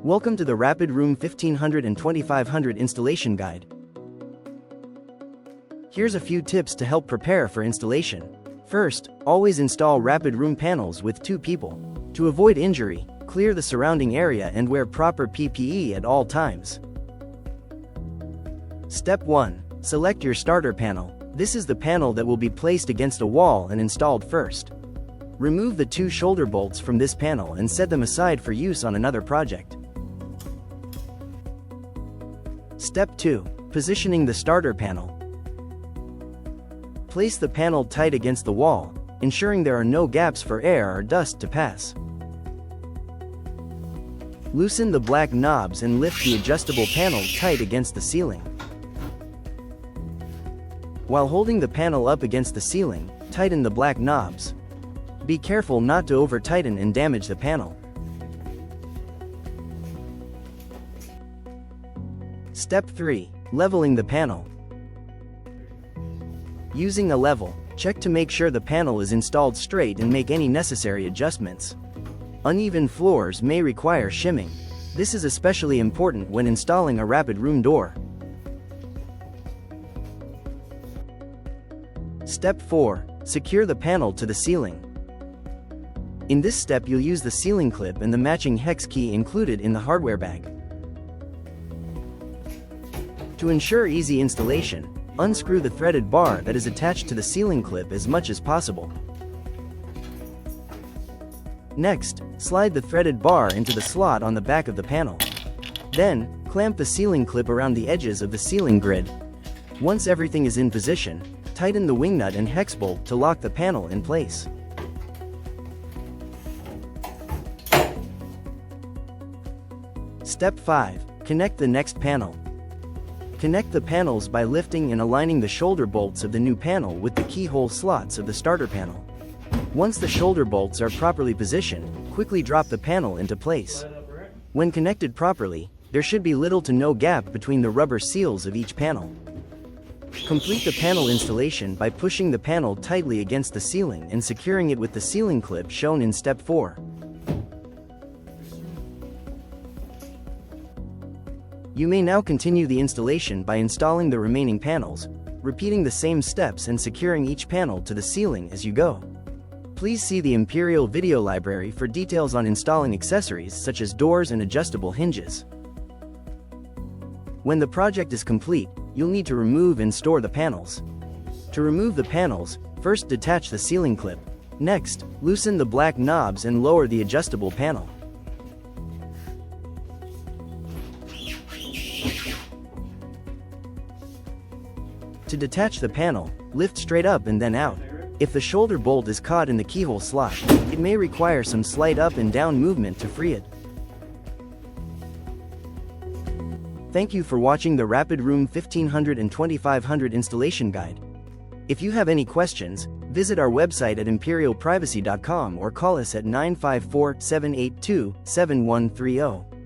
Welcome to the Rapid Room 1500 and 2500 installation guide. Here's a few tips to help prepare for installation. First, always install Rapid Room panels with 2 people. To avoid injury, clear the surrounding area and wear proper PPE at all times. Step 1. Select your starter panel. This is the panel that will be placed against a wall and installed first. Remove the 2 shoulder bolts from this panel and set them aside for use on another project. Step 2. Positioning the starter panel. Place the panel tight against the wall, ensuring there are no gaps for air or dust to pass. Loosen the black knobs and lift the adjustable panel tight against the ceiling. While holding the panel up against the ceiling, tighten the black knobs. Be careful not to over-tighten and damage the panel. Step 3. Leveling the panel. Using a level, check to make sure the panel is installed straight and make any necessary adjustments. Uneven floors may require shimming. This is especially important when installing a Rapid Room door. Step 4. Secure the panel to the ceiling. In this step you'll use the ceiling clip and the matching hex key included in the hardware bag. To ensure easy installation, unscrew the threaded bar that is attached to the ceiling clip as much as possible. Next, slide the threaded bar into the slot on the back of the panel. Then, clamp the ceiling clip around the edges of the ceiling grid. Once everything is in position, tighten the wing nut and hex bolt to lock the panel in place. Step 5. Connect the next panel. Connect the panels by lifting and aligning the shoulder bolts of the new panel with the keyhole slots of the starter panel. Once the shoulder bolts are properly positioned, quickly drop the panel into place. When connected properly, there should be little to no gap between the rubber seals of each panel. Complete the panel installation by pushing the panel tightly against the ceiling and securing it with the ceiling clip shown in Step 4. You may now continue the installation by installing the remaining panels, repeating the same steps and securing each panel to the ceiling as you go. Please see the Imperial video library for details on installing accessories such as doors and adjustable hinges. When the project is complete, you'll need to remove and store the panels. To remove the panels, first detach the ceiling clip. Next, loosen the black knobs and lower the adjustable panel. To detach the panel, lift straight up and then out. If the shoulder bolt is caught in the keyhole slot, it may require some slight up and down movement to free it. Thank you for watching the Rapid Room 1500 and 2500 installation guide. If you have any questions, visit our website at imperialprivacy.com or call us at 954-782-7130.